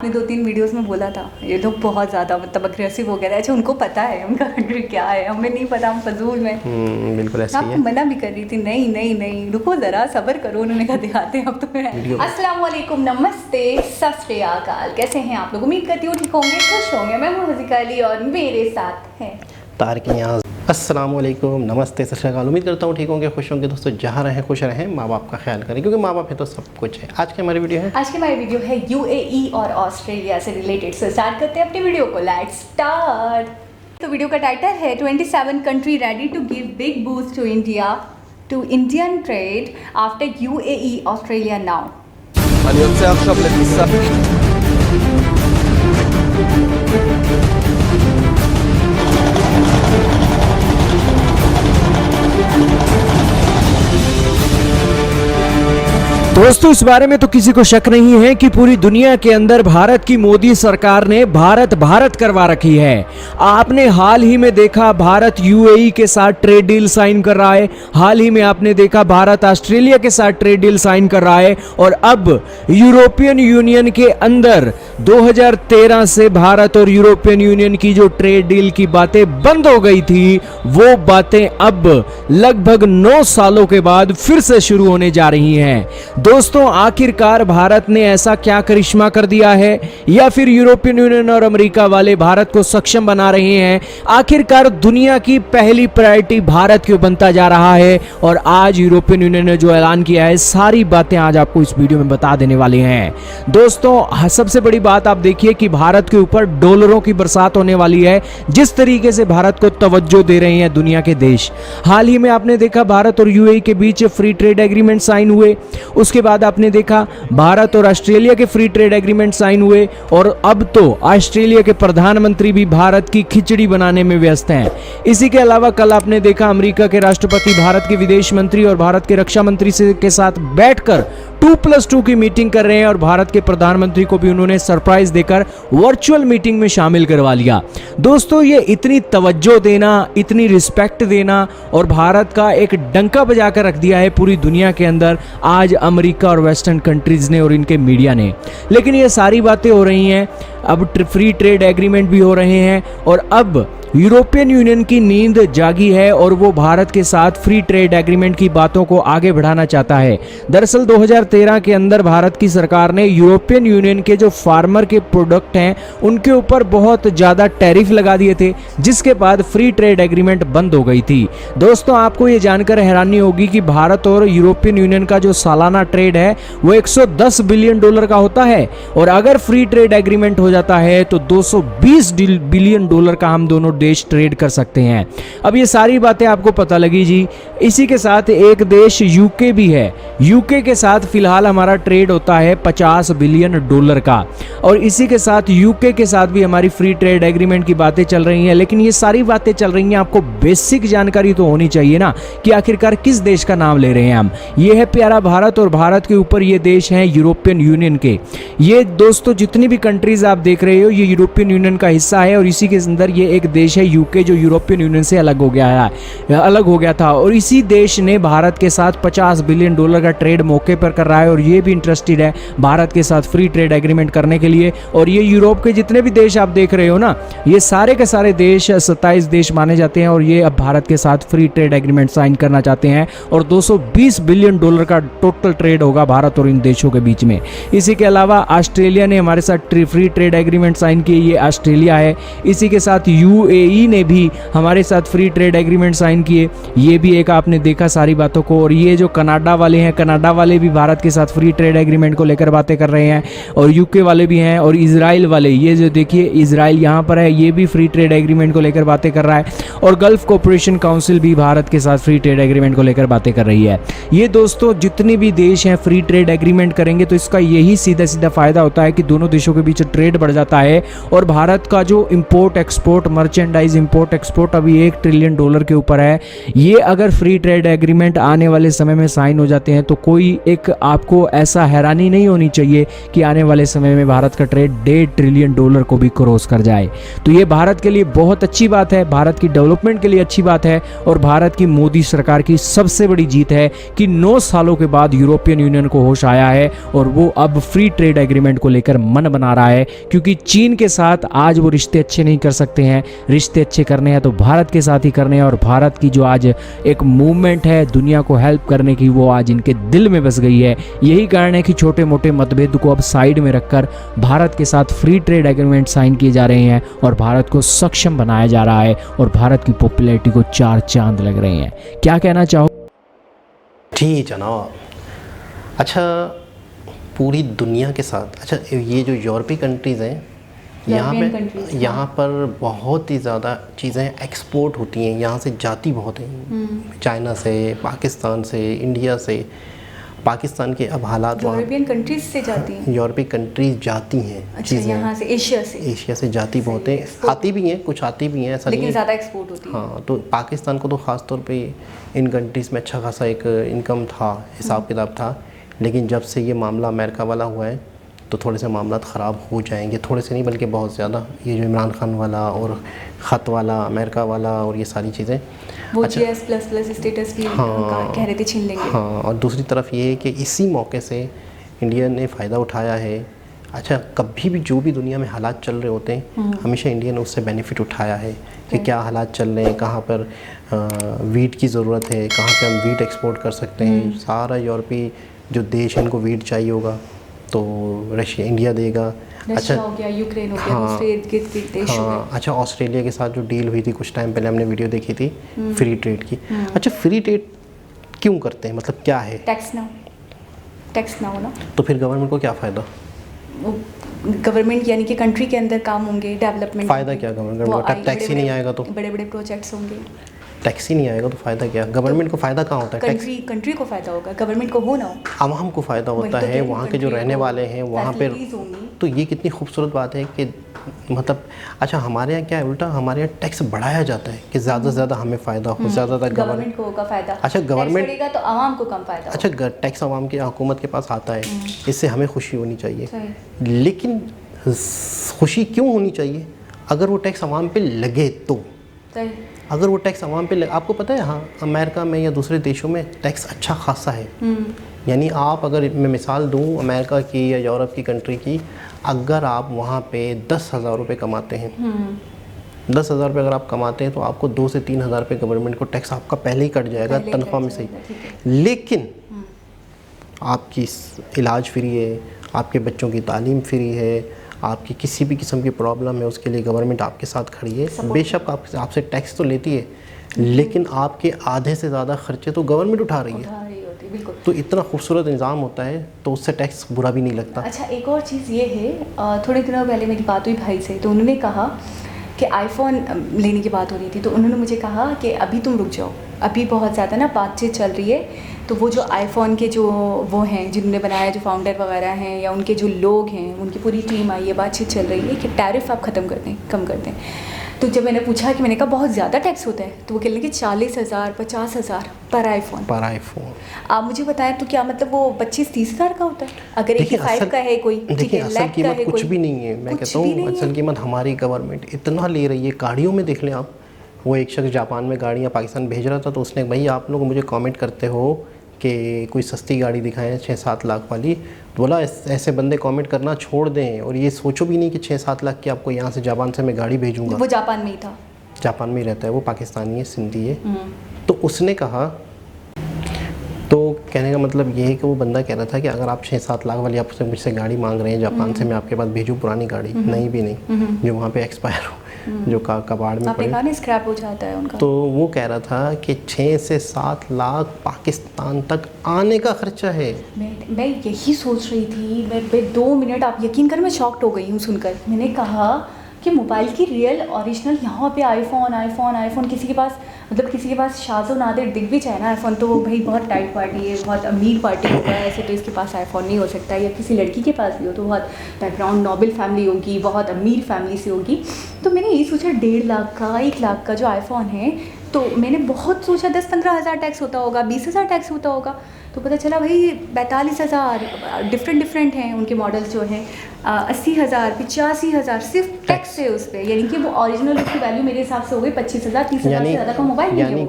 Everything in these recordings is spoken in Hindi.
आपने 2-3 वीडियोस में बोला था ये लोग बहुत ज़्यादा मतलब अग्रेसिव हो गए थे। अच्छा उनको पता है उनका कंट्री क्या है, हमें नहीं पता, हम फजूल में। बिल्कुल ऐसा ही आपको है। मना भी कर रही थी, नहीं रुको ज़रा सब्र करो। उन्होंने कहा दिखाते हैं अब तुम्हें। अस्सलाम वालेकुम, नमस्ते, सत श्री अकाल। कैसे हैं आप लोग? उम्मीद करती हूँ ठीक होंगे, खुश होंगे। मैं हूँ हज़ीका अली और मेरे साथ हैं तारिक नियाज़। अस्सलाम वालेकुम, नमस्ते, सत श्री अकाल। उम्मीद करता हूँ ठीक होंगे, खुश होंगे। दोस्तों जहाँ रहें खुश रहें, माँ बाप का ख्याल करें क्योंकि माँ बाप है तो सब कुछ है। आज की हमारी वीडियो है UAE और ऑस्ट्रेलिया से रिलेटेड। से स्टार्ट करते हैं अपनी वीडियो को। Let's start. तो वीडियो का टाइटल है 27 country ready to give big boost to India to Indian trade after UAE Australia now. दोस्तों इस बारे में तो किसी को शक नहीं है कि पूरी दुनिया के अंदर भारत की मोदी सरकार ने भारत करवा रखी है। आपने हाल ही में देखा भारत UAE के साथ ट्रेड डील साइन कर रहा है। हाल ही में आपने देखा भारत ऑस्ट्रेलिया के साथ ट्रेड डील साइन कर रहा है। और अब यूरोपियन यूनियन के अंदर 2013 से भारत और यूरोपियन यूनियन की जो ट्रेड डील की बातें बंद हो गई थी, वो बातें अब लगभग 9 सालों के बाद फिर से शुरू होने जा रही हैं। दोस्तों आखिरकार भारत ने ऐसा क्या करिश्मा कर दिया है, या फिर यूरोपियन यूनियन और अमेरिका वाले भारत को सक्षम बना रहे हैं? आखिरकार दुनिया की पहली प्रायोरिटी भारत क्यों बनता जा रहा है? और आज यूरोपियन यूनियन ने जो ऐलान किया है, सारी बातें आज आपको इस वीडियो में बता देने वाले हैं। दोस्तों सबसे बड़ी बात आप देखिए कि भारत के ऊपर डॉलरों की बरसात होने वाली है। जिस तरीके से भारत को तवज्जो दे रहे हैं दुनिया के देश। हाल ही में आपने देखा भारत और UAE के बीच फ्री ट्रेड एग्रीमेंट साइन हुए। उसके बाद आपने देखा भारत और ऑस्ट्रेलिया के फ्री ट्रेड एग्रीमेंट साइन हुए। और अब तो ऑस्ट्रेलिया के प्रधानमंत्री भी भारत की खिचड़ी बनाने में व्यस्त हैं। इसी के अलावा कल आपने देखा अमेरिका के राष्ट्रपति भारत के विदेश मंत्री और भारत के रक्षा मंत्री के साथ बैठकर 2+2 की मीटिंग कर रहे हैं। और भारत के प्रधानमंत्री को भी उन्होंने सरप्राइज देकर वर्चुअल मीटिंग में शामिल करवा लिया। दोस्तों ये इतनी तवज्जो देना, इतनी रिस्पेक्ट देना और भारत का एक डंका बजाकर रख दिया है पूरी दुनिया के अंदर आज अमेरिका और वेस्टर्न कंट्रीज ने और इनके मीडिया ने। लेकिन ये सारी बातें हो रही हैं, अब फ्री ट्रेड एग्रीमेंट भी हो रहे हैं और अब यूरोपियन यूनियन की नींद जागी है और वो भारत के साथ फ्री ट्रेड एग्रीमेंट की बातों को आगे बढ़ाना चाहता है। दरअसल 2013 के अंदर भारत की सरकार ने यूरोपियन यूनियन के जो फार्मर के प्रोडक्ट हैं उनके ऊपर बहुत ज़्यादा टैरिफ लगा दिए थे, जिसके बाद फ्री ट्रेड एग्रीमेंट बंद हो गई थी। दोस्तों आपको ये जानकर हैरानी होगी कि भारत और यूरोपियन यूनियन का जो सालाना ट्रेड है वो 110 बिलियन डॉलर का होता है। और अगर फ्री ट्रेड एग्रीमेंट हो जाता है तो 220 बिलियन डॉलर का हम दोनों देश ट्रेड कर सकते हैं। अब ये सारी बातें आपको पता लगी जी। इसी के साथ एक देश यूके भी है। यूके के साथ फिलहाल हमारा ट्रेड होता है 50 बिलियन डॉलर का। और इसी के साथ यूके के साथ भी हमारी फ्री ट्रेड एग्रीमेंट की बातें चल रही हैं। लेकिन ये सारी बातें चल रही हैं, आपको बेसिक जानकारी तो होनी चाहिए ना कि आखिरकार किस देश का नाम ले रहे हैं हम। ये है प्यारा भारत और भारत के ऊपर ये देश हैं यूरोपियन यूनियन के। ये दोस्तों जितनी भी कंट्रीज आप देख रहे हो ये यूरोपियन यूनियन का हिस्सा है। और इसी के अंदर ये एक देश है यूके जो यूरोपियन यूनियन से अलग हो गया था। और इसी देश ने भारत के साथ 50 बिलियन डॉलर का ट्रेड मौके पर कर रहा है और ये भी इंटरेस्टेड है भारत के साथ फ्री ट्रेड एग्रीमेंट करने के लिए। और ये यूरोप के जितने भी देश आप देख रहे हो ना, ये सारे के सारे देश 27 देश माने जाते हैं और ये अब भारत के साथ फ्री ट्रेड एग्रीमेंट साइन करना चाहते हैं। और 220 बिलियन डॉलर का टोटल ट्रेड होगा भारत और इन देशों के बीच में। इसी के अलावा ऑस्ट्रेलिया ने हमारे साथ फ्री ट्रेड एग्रीमेंट साइन किए, ये ऑस्ट्रेलिया है। इसी के साथ UAE ने भी हमारे साथ फ्री ट्रेड एग्रीमेंट साइन किए, ये भी एक आपने देखा सारी बातों को। और ये जो कनाडा वाले हैं, कनाडा वाले भी भारत के साथ फ्री ट्रेड एग्रीमेंट को लेकर बातें कर रहे हैं। और यूके वाले भी हैं। और इजराइल वाले, ये जो देखिए इजराइल यहाँ पर है, ये भी फ्री ट्रेड एग्रीमेंट को लेकर बातें कर रहा है। और गल्फ कोऑपरेशन काउंसिल भी भारत के साथ फ्री ट्रेड एग्रीमेंट को लेकर बातें कर रही है। ये दोस्तों जितने भी देश हैं फ्री ट्रेड एग्रीमेंट करेंगे तो इसका यही सीधा फायदा होता है कि दोनों देशों के बीच ट्रेड बढ़ जाता है और भारत का जो import export merchant merchandise import export अभी $1 ट्रिलियन के ऊपर है। ये अगर फ्री ट्रेड एग्रीमेंट आने वाले समय में साइन हो जाते हैं तो कोई एक आपको ऐसा हैरानी नहीं होनी चाहिए कि आने वाले समय में भारत का ट्रेड $1.5 ट्रिलियन को भी क्रॉस कर जाए। तो ये भारत के लिए बहुत अच्छी बात है, भारत की डेवलपमेंट के लिए अच्छी बात है और भारत की मोदी सरकार की सबसे बड़ी जीत है कि 9 सालों के बाद यूरोपियन यूनियन को होश आया है और वो अब फ्री ट्रेड एग्रीमेंट को लेकर मन बना रहा है, क्योंकि चीन के साथ आज वो रिश्ते अच्छे नहीं कर सकते हैं। रिश्ते अच्छे करने हैं तो भारत के साथ ही करने हैं और भारत की जो आज एक मूवमेंट है दुनिया को हेल्प करने की, वो आज इनके दिल में बस गई है। यही कारण है कि छोटे मोटे मतभेद को अब साइड में रखकर भारत के साथ फ्री ट्रेड एग्रीमेंट साइन किए जा रहे हैं और भारत को सक्षम बनाया जा रहा है और भारत की पॉपुलैरिटी को 4 चांद लग रहे हैं। क्या कहना चाहो? जी जनाब। अच्छा, पूरी दुनिया के साथ, अच्छा ये जो यूरोपीय कंट्रीज़ हैं यहाँ पर बहुत ही ज़्यादा चीज़ें एक्सपोर्ट होती हैं, यहाँ से जाती बहुत हैं, चाइना से, पाकिस्तान से, इंडिया से। पाकिस्तान के अब हालात, यूरोपियन कंट्रीज से जाती हैं, यूरोपीय कंट्रीज जाती हैं। अच्छा, यहाँ से एशिया से जाती बहुत हैं, आती भी हैं, कुछ आती भी हैं, ऐसा लेकिन नहीं ज़्यादा एक्सपोर्ट होती है। हाँ, तो पाकिस्तान को तो ख़ास तौर पे इन कंट्रीज़ में अच्छा खासा एक इनकम था, हिसाब किताब था। लेकिन जब से ये मामला अमेरिका वाला हुआ है तो थोड़े से मामला ख़राब हो जाएंगे, थोड़े से नहीं बल्कि बहुत ज़्यादा। ये जो इमरान खान वाला और ख़त वाला, अमेरिका वाला और ये सारी चीज़ें, वो अच्छा, GS++ स्टेटस भी कह रहे थे छीन लेंगे। हाँ, और दूसरी तरफ ये है कि इसी मौके से इंडिया ने फ़ायदा उठाया है। अच्छा, कभी भी जो भी दुनिया में हालात चल रहे होते हैं हमेशा इंडिया ने उससे बेनिफिट उठाया है कि क्या हालात चल रहे हैं, कहाँ पर वीट की ज़रूरत है, कहाँ पे हम वीट एक्सपोर्ट कर सकते हैं। सारा यूरोपीय जो देश है इनको वीट चाहिए होगा तो रशिया, इंडिया देगा। अच्छा हो गया, यूक्रेन हो गया, दूसरे इर्द-गिर्द देश हो गए। अच्छा, ऑस्ट्रेलिया के साथ जो डील हुई थी कुछ टाइम पहले, हमने वीडियो देखी थी फ्री ट्रेड की। अच्छा, फ्री ट्रेड क्यों करते हैं, मतलब क्या है? टैक्स ना हो ना, तो फिर गवर्नमेंट को क्या फ़ायदा? गवर्नमेंट यानी कि कंट्री के अंदर काम होंगे, डेवलपमेंट। फ़ायदा क्या गवर्नमेंट को? टैक्स ही नहीं आएगा तो बड़े बड़े प्रोजेक्ट्स होंगे। टैक्स ही नहीं आएगा तो फ़ायदा क्या? गवर्नमेंट को फ़ायदा कहाँ होता है? कंट्री को फ़ायदा होगा, गवर्नमेंट को हो ना हो, आवाम को फ़ायदा होता है, वहाँ के जो रहने वाले हैं वहाँ पर। तो ये कितनी खूबसूरत बात है कि मतलब, अच्छा हमारे यहाँ क्या है उल्टा, हमारे यहाँ टैक्स बढ़ाया जाता है कि ज़्यादा से ज़्यादा हमें फ़ायदा हो, ज़्यादातर गवर्नमेंट को होगा फ़ायदा। अच्छा, गवर्नमेंट बढ़ेगा तो आवाम को कम फ़ायदा। अच्छा, टैक्स आवाम की हुकूमत के पास आता है, इससे हमें खुशी होनी चाहिए। लेकिन खुशी क्यों होनी चाहिए? अगर वो टैक्स आवाम पे लगे तो, अगर वो टैक्स आवाम पे लगे, आपको पता है हाँ अमेरिका में या दूसरे देशों में टैक्स अच्छा खासा है। यानी आप, अगर मैं मिसाल दूँ अमेरिका की या यूरोप की कंट्री की, अगर आप वहाँ पे 10,000 रुपये कमाते हैं, 10,000 रुपये अगर आप कमाते हैं तो आपको 2 से 3,000 रुपये गवर्नमेंट को टैक्स आपका पहले ही कट जाएगा तनख्वाह में से ही। लेकिन आपकी इलाज फ्री है, आपके बच्चों की तालीम फ्री है, आपकी किसी भी किस्म की प्रॉब्लम है उसके लिए गवर्नमेंट आपके साथ खड़ी है। बेशक आपसे टैक्स तो लेती है लेकिन आपके आधे से ज़्यादा खर्चे तो गवर्नमेंट उठा रही है। बिल्कुल। तो इतना खूबसूरत निज़ाम होता है तो उससे टैक्स बुरा भी नहीं लगता। अच्छा, एक और चीज़ ये है, थोड़े दिनों पहले मेरी बात हुई भाई से, तो उन्होंने कहा कि आईफोन लेने की बात हो रही थी, तो उन्होंने मुझे कहा कि अभी तुम रुक जाओ, अभी बहुत ज़्यादा ना बातचीत चल रही है, तो वो जो आईफोन के जो वो हैं जिन्होंने बनाया, जो फाउंडर वगैरह हैं या उनके जो लोग हैं, उनकी पूरी टीम आई है, बातचीत चल रही है कि टैरिफ आप ख़त्म कर दें, कम कर दें। तो जब मैंने पूछा कि मैंने कहा बहुत ज़्यादा टैक्स होता है, तो वो कह रहे कि 40,000 50,000 पर आईफोन। आप मुझे बताएं तो क्या मतलब वो 25-30 हज़ार का होता है? अगर 85 का है कोई, देखिए असल कीमत कुछ भी नहीं है। मैं कहता हूँ असल कीमत हमारी गवर्नमेंट इतना ले रही है। गाड़ियों में देख लें आप, वो एक शख्स जापान में गाड़ियाँ पाकिस्तान भेज रहा था, तो उसने भाई आप लोग मुझे कमेंट करते हो कि कोई सस्ती गाड़ी दिखाएं 6-7 लाख वाली, तो बोला ऐसे बंदे कमेंट करना छोड़ दें और ये सोचो भी नहीं कि 6-7 लाख की आपको यहाँ से जापान से मैं गाड़ी भेजूँगा। वो जापान में ही था, जापान में ही रहता है, वो पाकिस्तानी है, सिंधी है। तो उसने कहा, तो कहने का मतलब ये है कि वो बंदा कह रहा था कि अगर आप 6-7 लाख वाली आपसे मुझसे गाड़ी मांग रहे हैं जापान से, मैं आपके पास भेजूँ पुरानी गाड़ी? नहीं भी नहीं, जो वहाँ पे एक्सपायर हो, जो कबाड़ में पड़े, स्क्रैप हो जाता है उनका। तो वो कह रहा था कि 6 से 7 लाख पाकिस्तान तक आने का खर्चा है। मैं यही सोच रही थी, मैं 2 मिनट, आप यकीन कर मैं शॉक्ड हो गई हूँ सुनकर। मैंने कहा कि मोबाइल की रियल ओरिजिनल यहाँ पे आईफोन किसी के पास मतलब किसी के पास शाज़ो नादिर दिख भी जाए ना आईफोन तो वो भाई बहुत टाइट पार्टी है, बहुत अमीर पार्टी होगा, ऐसे तो इसके पास आईफोन नहीं हो सकता। या किसी लड़की के पास भी हो तो बहुत बैकग्राउंड नोबल फैमिली होगी, बहुत अमीर फैमिली से होगी। तो मैंने यही सोचा 1.5 लाख का 1 लाख का जो आईफोन है, तो मैंने बहुत सोचा 10-15 हज़ार टैक्स होता होगा, 20,000 टैक्स होता होगा। तो पता चला भाई 42,000 डिफरेंट हैं उनके मॉडल्स जो हैं, 80,000 85,000 सिर्फ टैक्स है उस पर। यानी कि वो ओरिजिनल उसकी वैल्यू मेरे हिसाब से हो गई 25,000 30,000 से ज़्यादा का मोबाइल नहीं है वो।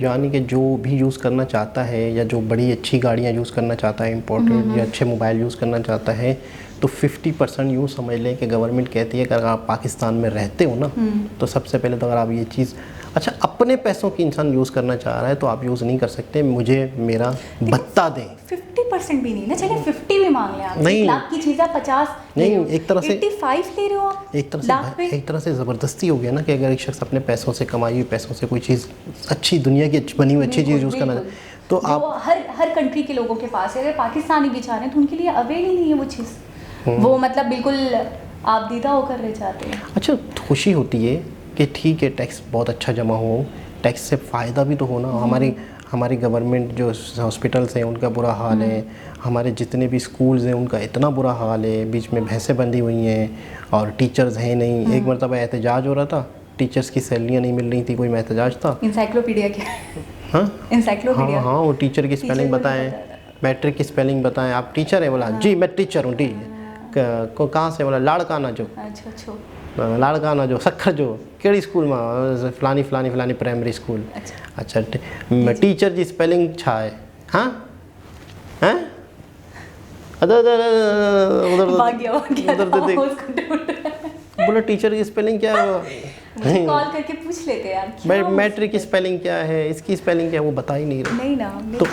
यानी कि जो भी यूज़ करना चाहता है या जो बड़ी अच्छी गाड़ियाँ यूज़ करना चाहता है, इम्पोर्टेंट या अच्छे मोबाइल यूज़ करना चाहता है, तो 50% यूँ समझ लें कि गवर्नमेंट कहती है कि अगर आप पाकिस्तान में रहते हो ना, तो सबसे पहले तो अगर आप ये चीज़ अच्छा अपने पैसों की इंसान यूज़ करना चाह रहा है तो आप यूज़ नहीं कर सकते, मुझे मेरा भत्ता दें। 50% भी नहीं ना, चलिए 50 भी मांग लें आप। नहीं, 1 लाख की चीज़ आप 50 नहीं, एक तरह से 85 ले रहे हो आप, एक तरह से ज़बरदस्ती हो गया ना कि अगर एक शख्स अपने पैसों से कमाई हुई पैसों से कोई चीज़ अच्छी दुनिया की बनी हुई अच्छी चीज़ यूज़ करना तो आप हर कंट्री के लोगों के पास है। अगर पाकिस्तानी भी चाह रहे हैं तो उनके लिए अवेल ही नहीं है वो चीज़, वो मतलब बिल्कुल आप दीदा होकर रह जाते हैं। अच्छा, खुशी होती है कि ठीक है टैक्स बहुत अच्छा जमा हो, टैक्स से फ़ायदा भी तो हो ना। हमारी गवर्नमेंट जो हॉस्पिटल्स हैं उनका बुरा हाल है, हमारे जितने भी स्कूल्स हैं उनका इतना बुरा हाल है, बीच में भैंसें बंधी हुई हैं और टीचर्स हैं नहीं। एक मरतबा एहतजाज हो रहा था, टीचर्स की सैलरियाँ नहीं मिल रही थी, कोई एहतजाज था। इंसाइक्लोपीडिया क्या? हाँ इंसाइक्लोपीडिया, हाँ, वो टीचर की स्पेलिंग बताएं, मैट्रिक की स्पेलिंग बताएं। आप टीचर हैं? बोला जी मैं टीचर हूँ। कहाँ से? बोला लाड़काना जो। अच्छा लाड़काना जो सखर जो केड़ी स्कूल में? फलानी प्राइमरी स्कूल। अच्छा टीचर जी स्पेलिंग छा है? हाँ हैं बोला टीचर की स्पेलिंग क्या है? कॉल करके पूछ लेते हैं यार, मैट्रिक की स्पेलिंग क्या है, इसकी स्पेलिंग क्या है, वो बता ही नहीं रहे। नहीं ना, तो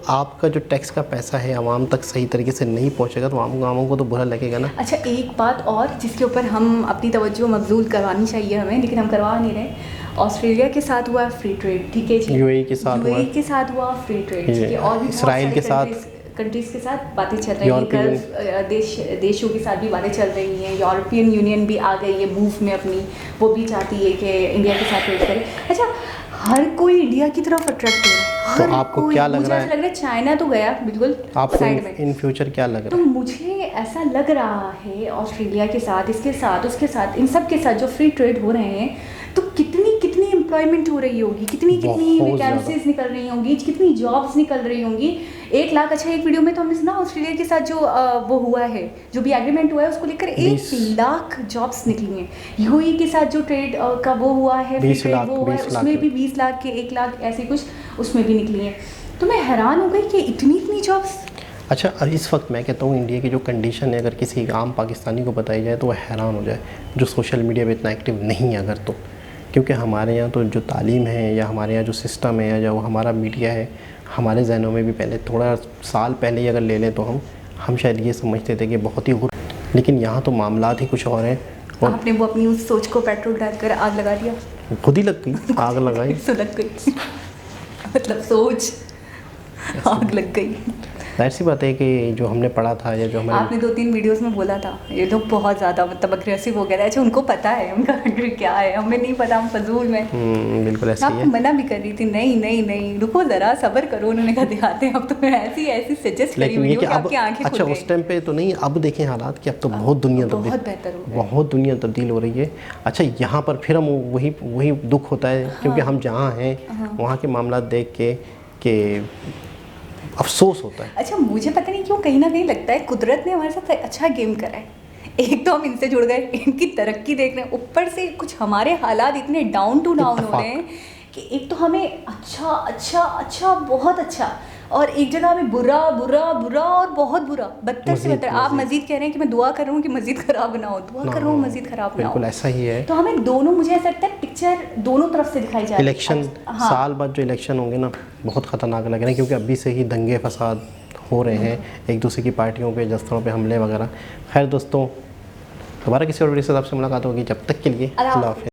आपका जो टैक्स का पैसा है आवाम तक सही तरीके से नहीं पहुंचेगा तो आवाम को तो बुरा लगेगा ना। अच्छा एक बात और जिसके ऊपर हम अपनी तवज्जो मबजूल करवानी चाहिए हमें, लेकिन हम करवा नहीं रहे। ऑस्ट्रेलिया के साथ हुआ फ्री ट्रेड, ठीक है जी। यूएई के साथ हुआ फ्री ट्रेड, ठीक है। और भी इसराइल के साथ कंट्रीज के साथ बातें चल रही हैं, गल्फ देशों के साथ भी बातें चल रही हैं। यूरोपियन यूनियन भी आ गई है मूव में अपनी, वो भी चाहती है कि इंडिया के साथ ट्रेड करे। अच्छा हर कोई इंडिया की तरफ अट्रैक्ट हो रहा है। तो आपको क्या लग रहा है? मुझे लग रहा है चाइना तो गया बिल्कुल साइड में। इन फ्यूचर क्या लग रहा है? तो मुझे ऐसा लग रहा है ऑस्ट्रेलिया के साथ, इसके साथ, उसके साथ, इन सब के साथ जो फ्री ट्रेड हो रहे हैं तो कितनी एम्प्लॉयमेंट हो रही होगी, कितनी वैकेंसीज निकल रही होंगी, कितनी जॉब्स निकल रही होंगी। 1 लाख। अच्छा एक वीडियो में तो हमने सुना ऑस्ट्रेलिया के साथ जो वो हुआ है, जो भी एग्रीमेंट हुआ है उसको लेकर 1 लाख जॉब्स निकली हैं। यूएई के साथ जो ट्रेड का वो हुआ है, 20 लाख, वो हुआ है, उसमें भी 20 लाख के 1 लाख ऐसे कुछ उसमें भी निकली हैं। तो मैं हैरान हो गई कि इतनी जॉब्स। अच्छा इस वक्त मैं कहता हूँ इंडिया की जो कंडीशन है अगर किसी आम पाकिस्तानी को बताई जाए तो वह हैरान हो जाए, जो सोशल मीडिया पे इतना एक्टिव नहीं है अगर तो। क्योंकि हमारे यहाँ तो जो तालीम है या हमारे यहाँ जो सिस्टम है या जो हमारा मीडिया है, हमारे जहनों में भी पहले थोड़ा साल पहले ही अगर ले लें तो हम शायद ये समझते थे कि बहुत ही लेकिन यहाँ तो मामलात ही कुछ और हैं। और आपने वो अपनी उस सोच को पेट्रोल डालकर आग लगा दिया, खुद ही लग गई, आग लगाई सुलग गई मतलब सोच आग लग गई। जाहिर सी बात है कि जो हमने पढ़ा था या जो हमारे आपने 2-3 वीडियोस में बोला था ये लोग बहुत ज़्यादा मतलब अग्रेसिव हो गए थे। अच्छा उनको पता है उनका कंट्री क्या है, हमें नहीं पता, हम फजूल में। बिल्कुल ऐसा ही है। मना भी कर रही थी, नहीं रुको ज़रा सब्र करो। उन्होंने कहा दिखाते हैं अब तो मैं ऐसी सजेस्ट करी हुई कि आपकी आंखें अच्छा उस टाइम पे तो नहीं, अब देखें हालात कि अब तो बहुत दुनिया तब्दील हो रही है। अच्छा यहाँ पर फिर हम वही दुख होता है क्योंकि हम जहाँ हैं वहाँ के मामला देख के अफसोस होता है। अच्छा मुझे पता नहीं क्यों कहीं ना कहीं लगता है कुदरत ने हमारे साथ अच्छा गेम करा है। एक तो हम इनसे जुड़ गए, इनकी तरक्की देख रहे हैं, ऊपर से कुछ हमारे हालात इतने डाउन टू डाउन हो रहे हैं कि एक तो हमें अच्छा बहुत अच्छा और एक जगह हमें बुरा और बहुत बुरा, बदतर से बदतर। आप मजीद कह रहे हैं कि मैं दुआ कर रहा हूँ कि मस्जिद खराब ना हो, दुआ कर रहा हूँ मस्जिद खराब ना हो। बिल्कुल ऐसा ही है। तो हमें दोनों, मुझे ऐसा लगता है पिक्चर दोनों तरफ से दिखाई जा रही है। इलेक्शन साल बाद जो इलेक्शन होंगे ना बहुत ख़तरनाक लग रहे हैं क्योंकि अभी से ही दंगे फसाद हो रहे हैं, एक दूसरे की पार्टियों पे दस्तरों पे हमले वगैरह। खैर दोस्तों दोबारा किसी और वीडियो से आपसे मुलाकात होगी, जब तक के लिए अल्लाह हाफ़िज़।